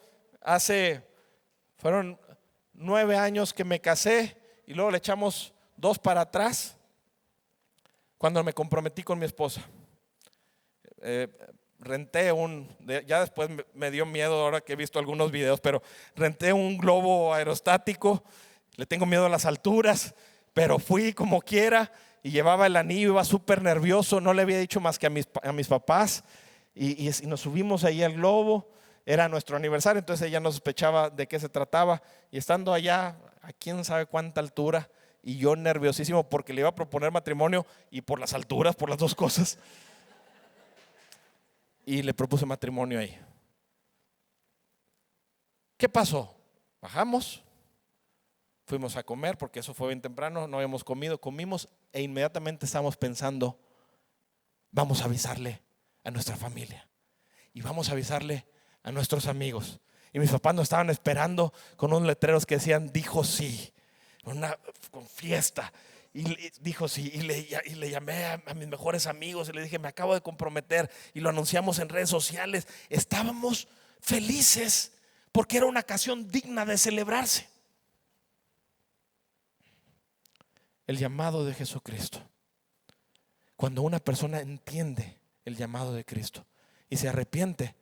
fueron 9 años que me casé y luego le echamos 2 para atrás, cuando me comprometí con mi esposa. Renté ya después me dio miedo ahora que he visto algunos videos, pero renté un globo aerostático. Le tengo miedo a las alturas, pero fui como quiera y llevaba el anillo, iba súper nervioso. No le había dicho más que a mis papás y nos subimos ahí al globo. Era nuestro aniversario, entonces ella no sospechaba de qué se trataba. Y estando allá, a quién sabe cuánta altura, y yo nerviosísimo porque le iba a proponer matrimonio, y por las alturas, por las dos cosas. Y le propuse matrimonio ahí. ¿Qué pasó? Bajamos, fuimos a comer, porque eso fue bien temprano, no habíamos comido, comimos e inmediatamente estábamos pensando: vamos a avisarle a nuestra familia y vamos a avisarle a nuestros amigos. Y mis papás nos estaban esperando con unos letreros que decían: dijo sí, con fiesta. Y dijo sí, y le llamé a mis mejores amigos y le dije: me acabo de comprometer, y lo anunciamos en redes sociales. Estábamos felices porque era una ocasión digna de celebrarse. El llamado de Jesucristo. Cuando una persona entiende el llamado de Cristo y se arrepiente,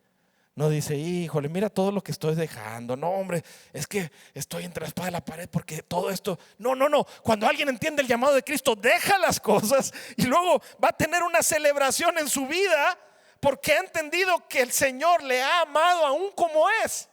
no dice: híjole, mira todo lo que estoy dejando. No, hombre, es que estoy entre la espada y la pared porque todo esto. No. Cuando alguien entiende el llamado de Cristo, deja las cosas y luego va a tener una celebración en su vida, porque ha entendido que el Señor le ha amado aún como es,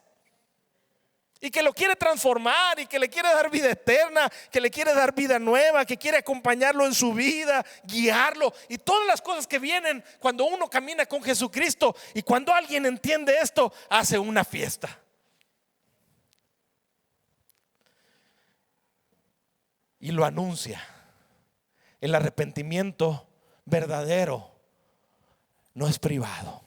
y que lo quiere transformar, y que le quiere dar vida eterna, que le quiere dar vida nueva, que quiere acompañarlo en su vida, guiarlo, y todas las cosas que vienen cuando uno camina con Jesucristo. Y cuando alguien entiende esto, hace una fiesta. Y lo anuncia. El arrepentimiento verdadero no es privado.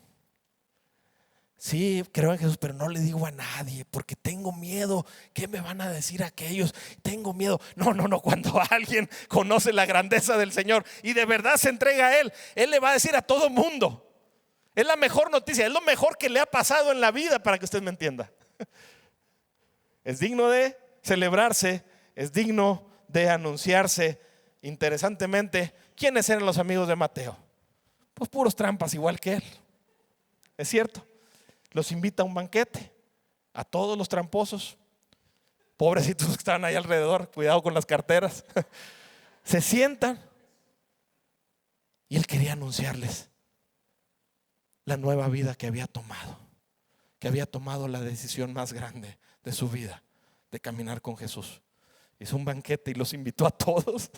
Sí, creo en Jesús, pero no le digo a nadie porque tengo miedo. ¿Qué me van a decir aquellos? Tengo miedo. No, no, no. Cuando alguien conoce la grandeza del Señor y de verdad se entrega a Él le va a decir a todo mundo. Es la mejor noticia, es lo mejor que le ha pasado en la vida, para que usted me entienda. Es digno de celebrarse, es digno de anunciarse. Interesantemente, ¿quiénes eran los amigos de Mateo? Pues puros trampas, igual que él. Es cierto. Los invita a un banquete, a todos los tramposos, pobrecitos que estaban ahí alrededor, cuidado con las carteras. Se sientan y él quería anunciarles la nueva vida que había tomado la decisión más grande de su vida, de caminar con Jesús. Hizo un banquete y los invitó a todos.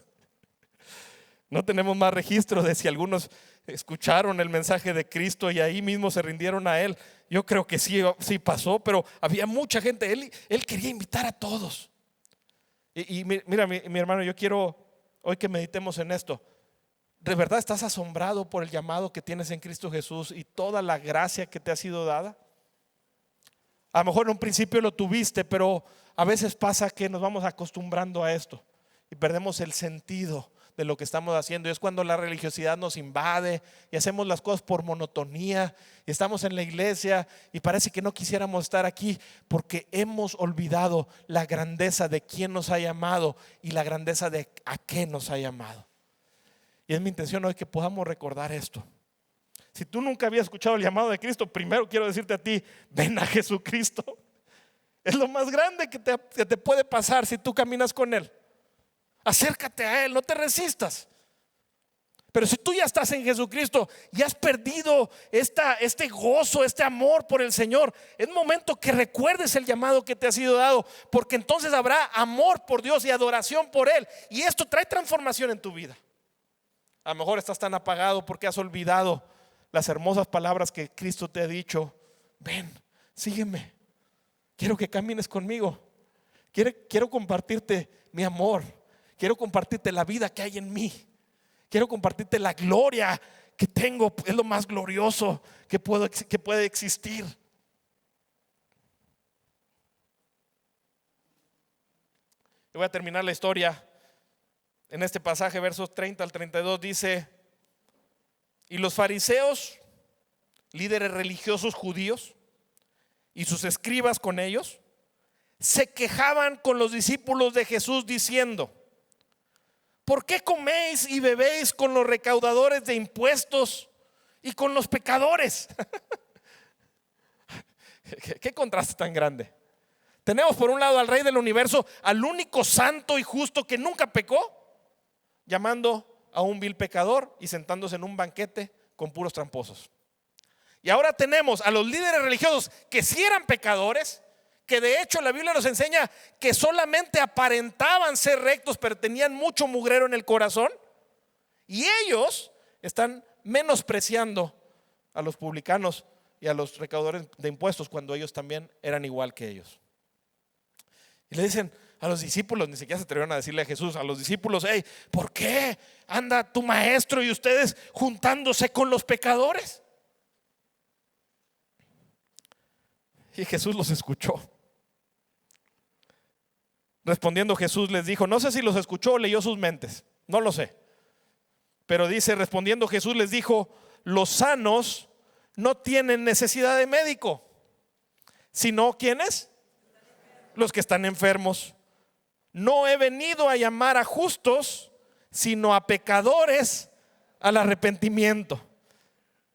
No tenemos más registro de si algunos escucharon el mensaje de Cristo y ahí mismo se rindieron a Él. Yo creo que sí pasó, pero había mucha gente. Él quería invitar a todos. Y mira, mi hermano, yo quiero hoy que meditemos en esto. ¿De verdad estás asombrado por el llamado que tienes en Cristo Jesús y toda la gracia que te ha sido dada? A lo mejor en un principio lo tuviste, pero a veces pasa que nos vamos acostumbrando a esto y perdemos el sentido de lo que estamos haciendo. Y es cuando la religiosidad nos invade y hacemos las cosas por monotonía y estamos en la iglesia y parece que no quisiéramos estar aquí porque hemos olvidado la grandeza de quién nos ha llamado y la grandeza de a qué nos ha llamado. Y es mi intención hoy que podamos recordar esto. Si tú nunca habías escuchado el llamado de Cristo, primero quiero decirte a ti: ven a Jesucristo. Es lo más grande que te puede pasar si tú caminas con Él. Acércate a Él, no te resistas. Pero si tú ya estás en Jesucristo y has perdido este gozo, este amor por el Señor, es momento que recuerdes el llamado que te ha sido dado, porque entonces habrá amor por Dios y adoración por Él, y esto trae transformación en tu vida. A lo mejor estás tan apagado porque has olvidado las hermosas palabras que Cristo te ha dicho: ven, sígueme, quiero que camines conmigo, quiero compartirte mi amor, quiero compartirte la vida que hay en mí, quiero compartirte la gloria que tengo. Es lo más glorioso que puede existir. Yo voy a terminar la historia en este pasaje, versos 30 al 32. Dice: y los fariseos, líderes religiosos judíos, y sus escribas con ellos, se quejaban con los discípulos de Jesús diciendo: ¿por qué coméis y bebéis con los recaudadores de impuestos y con los pecadores? ¿Qué contraste tan grande? Tenemos por un lado al Rey del universo, al único santo y justo que nunca pecó, llamando a un vil pecador y sentándose en un banquete con puros tramposos. Y ahora tenemos a los líderes religiosos que sí eran pecadores, que de hecho la Biblia nos enseña que solamente aparentaban ser rectos, pero tenían mucho mugrero en el corazón, y ellos están menospreciando a los publicanos y a los recaudadores de impuestos cuando ellos también eran igual que ellos. Y le dicen a los discípulos, ni siquiera se atrevieron a decirle a Jesús, a los discípulos: hey, ¿por qué anda tu maestro y ustedes juntándose con los pecadores? Y Jesús los escuchó. Respondiendo Jesús les dijo, no sé si los escuchó o leyó sus mentes, no lo sé, pero dice: respondiendo Jesús les dijo: los sanos no tienen necesidad de médico, sino ¿quiénes? Los que están enfermos. No he venido a llamar a justos, sino a pecadores al arrepentimiento.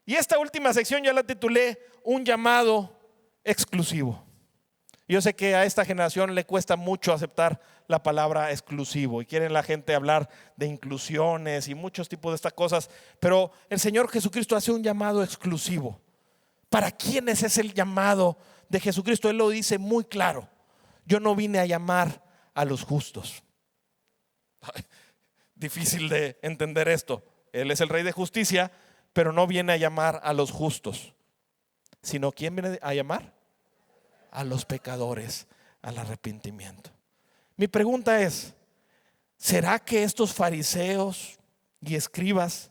Y esta última sección yo la titulé: un llamado exclusivo. Yo sé que a esta generación le cuesta mucho aceptar la palabra exclusivo y quieren la gente hablar de inclusiones y muchos tipos de estas cosas, pero el Señor Jesucristo hace un llamado exclusivo. ¿Para quiénes es el llamado de Jesucristo? Él lo dice muy claro: yo no vine a llamar a los justos. Ay, difícil de entender esto. Él es el Rey de justicia, pero no viene a llamar a los justos, sino ¿quién viene a llamar? A los pecadores al arrepentimiento. Mi pregunta es: ¿será que estos fariseos y escribas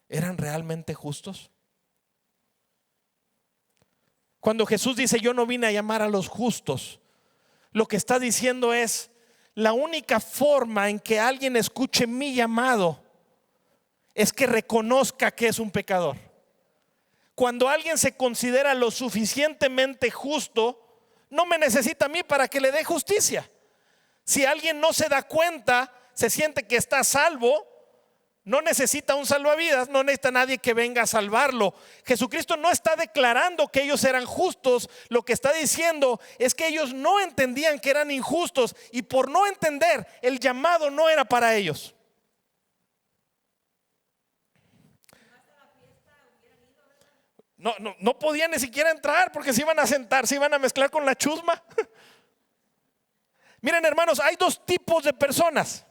eran realmente justos? Cuando Jesús dice yo no vine a llamar a los justos, lo que está diciendo es la única forma en que alguien escuche mi llamado es que reconozca que es un pecador. Cuando alguien se considera lo suficientemente justo, no me necesita a mí para que le dé justicia. Si alguien no se da cuenta, se siente que está a salvo, no necesita un salvavidas, no necesita nadie que venga a salvarlo. Jesucristo no está declarando que ellos eran justos, lo que está diciendo es que ellos no entendían que eran injustos y por no entender, el llamado no era para ellos. No podían ni siquiera entrar porque se iban a sentar, se iban a mezclar con la chusma. Miren, hermanos, hay dos tipos de personas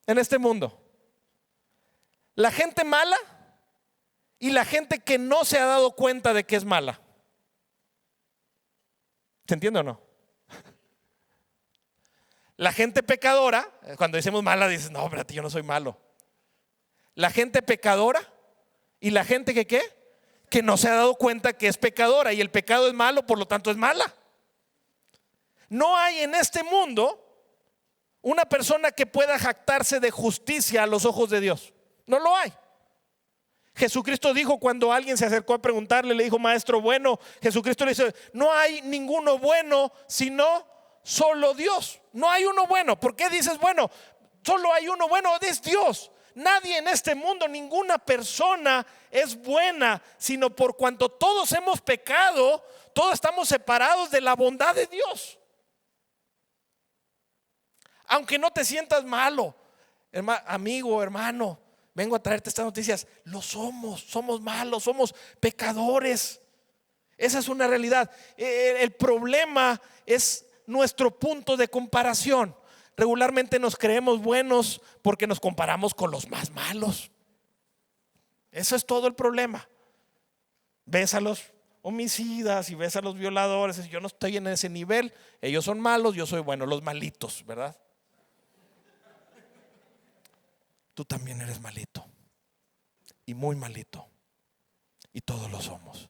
en este mundo: la gente mala y la gente que no se ha dado cuenta de que es mala. ¿Se entiende o no? La gente pecadora, cuando decimos mala, dices, no, espérate, yo no soy malo. La gente pecadora y la gente que ¿qué? Que no se ha dado cuenta que es pecadora y el pecado es malo, por lo tanto es mala. No hay en este mundo una persona que pueda jactarse de justicia a los ojos de Dios. No lo hay. Jesucristo dijo, cuando alguien se acercó a preguntarle, le dijo, maestro bueno, Jesucristo le dice, no hay ninguno bueno sino solo Dios. No hay uno bueno. ¿Por qué dices bueno? Solo hay uno bueno, es Dios. Nadie en este mundo, ninguna persona es buena, sino por cuanto todos hemos pecado, todos estamos separados de la bondad de Dios. Aunque no te sientas malo, amigo, hermano, vengo a traerte estas noticias. Lo somos malos, somos pecadores. Esa es una realidad. El problema es nuestro punto de comparación. Regularmente nos creemos buenos porque nos comparamos con los más malos. Eso es todo el problema. Ves a los homicidas y ves a los violadores. Yo no estoy en ese nivel. Ellos son malos, yo soy bueno, los malitos, ¿verdad? Tú también eres malito y muy malito, y todos lo somos.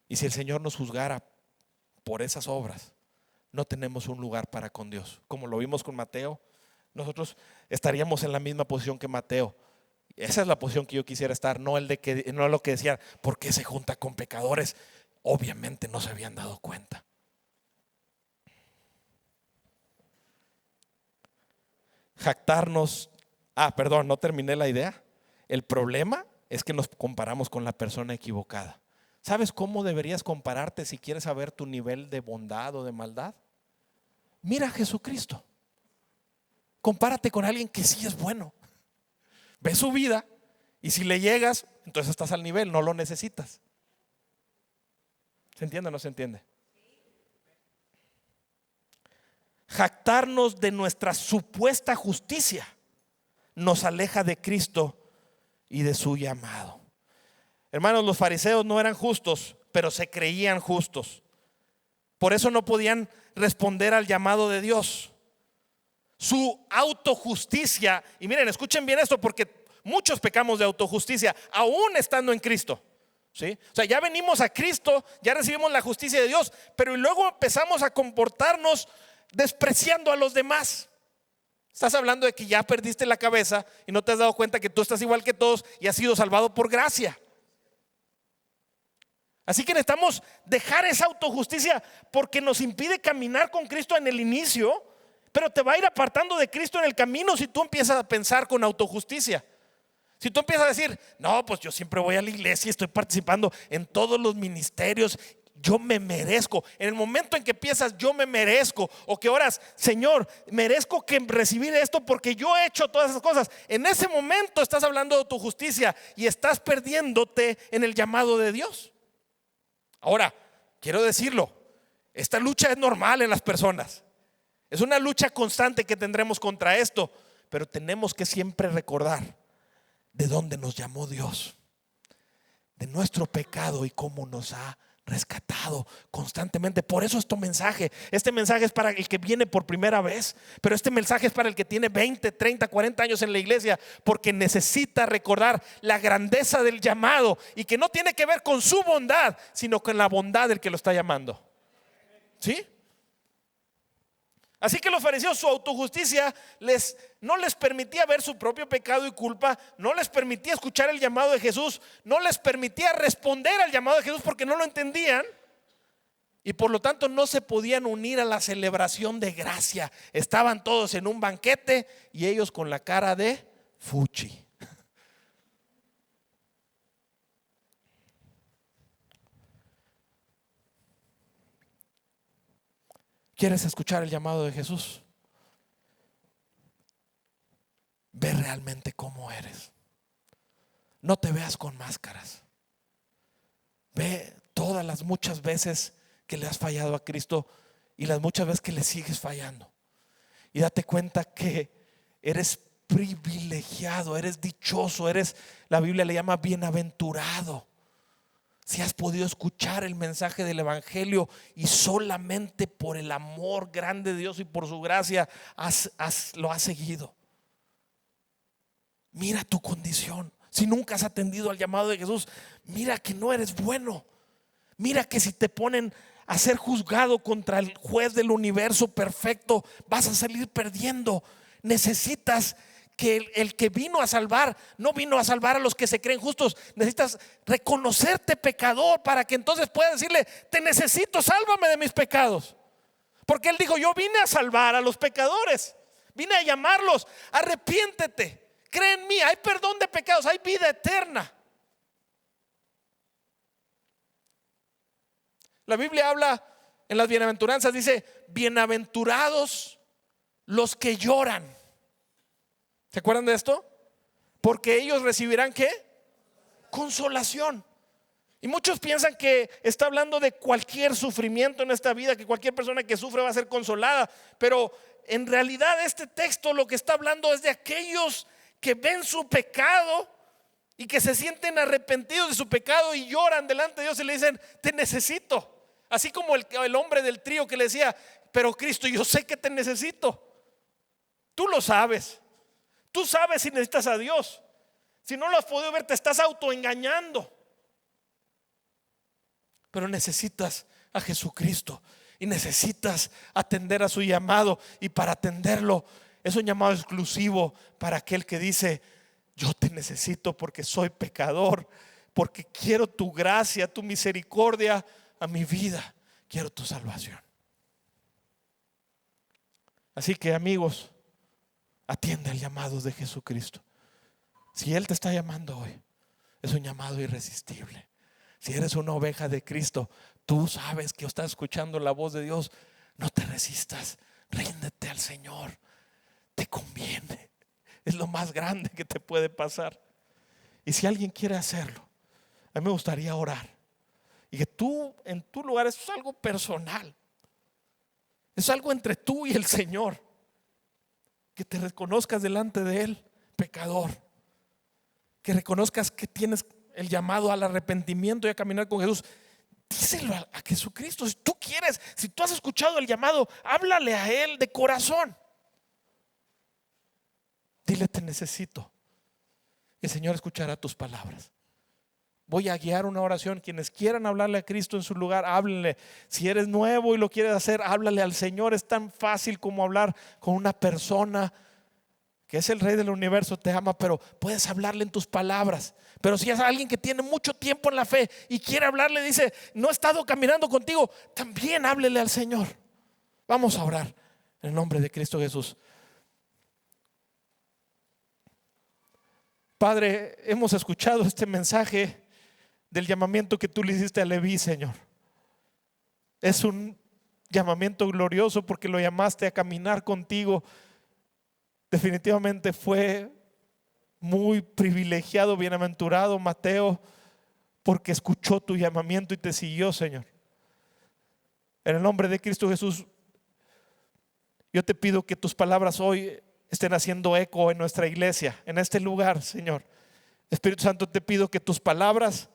Y si el Señor nos juzgara por esas obras, no tenemos un lugar para con Dios. Como lo vimos con Mateo, nosotros estaríamos en la misma posición que Mateo. Esa es la posición que yo quisiera estar, no lo que decían, ¿por qué se junta con pecadores? Obviamente no se habían dado cuenta. Jactarnos. Perdón, no terminé la idea. El problema es que nos comparamos con la persona equivocada. ¿Sabes cómo deberías compararte si quieres saber tu nivel de bondad o de maldad? Mira a Jesucristo. Compárate con alguien que sí es bueno. Ve su vida y si le llegas, entonces estás al nivel, no lo necesitas. ¿Se entiende o no se entiende? Jactarnos de nuestra supuesta justicia nos aleja de Cristo y de su llamado. Hermanos, los fariseos no eran justos, pero se creían justos. Por eso no podían responder al llamado de Dios. Su autojusticia, y miren, escuchen bien esto, porque muchos pecamos de autojusticia, aún estando en Cristo. ¿Sí? O sea, ya venimos a Cristo, ya recibimos la justicia de Dios, pero luego empezamos a comportarnos despreciando a los demás. Estás hablando de que ya perdiste la cabeza y no te has dado cuenta que tú estás igual que todos y has sido salvado por gracia. Así que necesitamos dejar esa autojusticia porque nos impide caminar con Cristo en el inicio, pero te va a ir apartando de Cristo en el camino si tú empiezas a pensar con autojusticia. Si tú empiezas a decir, no, pues yo siempre voy a la iglesia y estoy participando en todos los ministerios, yo me merezco. En el momento en que piensas yo me merezco, o que oras, Señor, merezco que recibir esto porque yo he hecho todas esas cosas, en ese momento estás hablando de tu justicia y estás perdiéndote en el llamado de Dios. Ahora, quiero decirlo, esta lucha es normal en las personas. Es una lucha constante que tendremos contra esto, pero tenemos que siempre recordar de dónde nos llamó Dios, de nuestro pecado y cómo nos ha rescatado constantemente. Por eso este mensaje es para el que viene por primera vez, pero este mensaje es para el que tiene 20, 30, 40 años en la iglesia, porque necesita recordar la grandeza del llamado y que no tiene que ver con su bondad, sino con la bondad del que lo está llamando. ¿Sí? Así que los fariseos, su autojusticia no les permitía ver su propio pecado y culpa, no les permitía escuchar el llamado de Jesús, no les permitía responder al llamado de Jesús porque no lo entendían, y por lo tanto no se podían unir a la celebración de gracia. Estaban todos en un banquete y ellos con la cara de fuchi. ¿Quieres escuchar el llamado de Jesús? Ve realmente cómo eres. No te veas con máscaras. Ve todas las muchas veces que le has fallado a Cristo y las muchas veces que le sigues fallando. Y date cuenta que eres privilegiado, eres dichoso, la Biblia le llama bienaventurado. Si has podido escuchar el mensaje del evangelio y solamente por el amor grande de Dios y por su gracia lo has seguido. Mira tu condición. Si nunca has atendido al llamado de Jesús, mira que no eres bueno. Mira que si te ponen a ser juzgado contra el juez del universo perfecto, vas a salir perdiendo. Necesitas que el que vino a salvar no vino a salvar a los que se creen justos. Necesitas reconocerte pecador para que entonces puedas decirle: te necesito, sálvame de mis pecados. Porque él dijo: yo vine a salvar a los pecadores, vine a llamarlos, arrepiéntete, cree en mí, hay perdón de pecados, hay vida eterna. La Biblia habla en las bienaventuranzas, dice: bienaventurados los que lloran. ¿Se acuerdan de esto? Porque ellos recibirán ¿qué? Consolación. Y muchos piensan que está hablando de cualquier sufrimiento en esta vida, que cualquier persona que sufre va a ser consolada. Pero en realidad este texto lo que está hablando es de aquellos que ven su pecado y que se sienten arrepentidos de su pecado y lloran delante de Dios y le dicen: te necesito. Así como el hombre del trío que le decía: pero Cristo, yo sé que te necesito. Tú lo sabes. Tú sabes si necesitas a Dios. Si no lo has podido ver, te estás autoengañando. Pero necesitas a Jesucristo y necesitas atender a su llamado. Y para atenderlo es un llamado exclusivo para aquel que dice: yo te necesito porque soy pecador, porque quiero tu gracia, tu misericordia a mi vida, quiero tu salvación. Así que, amigos, atiende el llamado de Jesucristo. Si Él te está llamando hoy, es un llamado irresistible. Si eres una oveja de Cristo, tú sabes que estás escuchando la voz de Dios. No te resistas, ríndete al Señor. Te conviene. Es lo más grande que te puede pasar. Y si alguien quiere hacerlo, a mí me gustaría orar. Y que tú, en tu lugar, eso es algo personal. Es algo entre tú y el Señor. Que te reconozcas delante de Él, pecador. Que reconozcas que tienes el llamado al arrepentimiento y a caminar con Jesús. Díselo a Jesucristo. Si tú quieres, si tú has escuchado el llamado, háblale a Él de corazón. Dile: te necesito. El Señor escuchará tus palabras. Voy a guiar una oración. Quienes quieran hablarle a Cristo en su lugar, háblenle. Si eres nuevo y lo quieres hacer, háblale al Señor. Es tan fácil como hablar con una persona que es el Rey del universo, te ama, pero puedes hablarle en tus palabras. Pero si es alguien que tiene mucho tiempo en la fe y quiere hablarle, dice: no he estado caminando contigo, también háblele al Señor. Vamos a orar en el nombre de Cristo Jesús. Padre, hemos escuchado este mensaje del llamamiento que tú le hiciste a Leví, Señor. Es un llamamiento glorioso porque lo llamaste a caminar contigo. Definitivamente fue muy privilegiado, bienaventurado Mateo, porque escuchó tu llamamiento y te siguió, Señor. En el nombre de Cristo Jesús, yo te pido que tus palabras hoy estén haciendo eco en nuestra iglesia, en este lugar, Señor. Espíritu Santo, te pido que tus palabras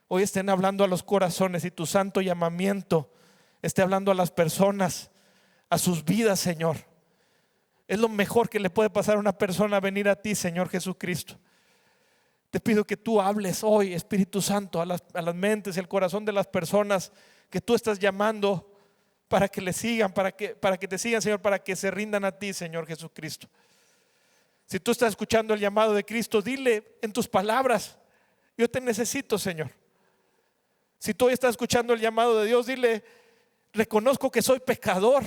hoy estén hablando a los corazones y tu santo llamamiento esté hablando a las personas, a sus vidas, Señor. Es lo mejor que le puede pasar a una persona, venir a ti, Señor Jesucristo. Te pido que tú hables hoy, Espíritu Santo, a las mentes y al corazón de las personas que tú estás llamando para que le sigan, para que te sigan, Señor, para que se rindan a ti, Señor Jesucristo. Si tú estás escuchando el llamado de Cristo, dile en tus palabras: yo te necesito, Señor. Si tú hoy estás escuchando el llamado de Dios, dile: reconozco que soy pecador,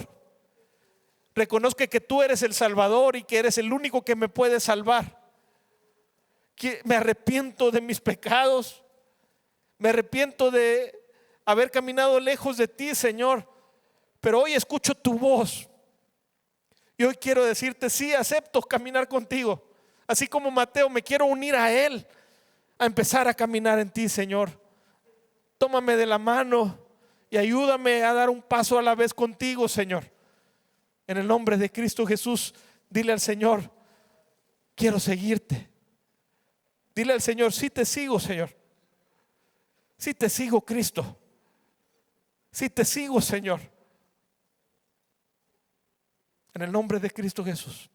reconozco que tú eres el Salvador y que eres el único que me puede salvar. Que me arrepiento de mis pecados, me arrepiento de haber caminado lejos de ti, Señor, pero hoy escucho tu voz y hoy quiero decirte: sí, acepto caminar contigo. Así como Mateo, me quiero unir a él, a empezar a caminar en ti, Señor. Tómame de la mano y ayúdame a dar un paso a la vez contigo, Señor. En el nombre de Cristo Jesús, dile al Señor: quiero seguirte. Dile al Señor: sí te sigo, Señor. Sí te sigo, Cristo. Sí te sigo, Señor. En el nombre de Cristo Jesús.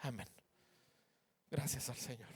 Amén. Gracias al Señor.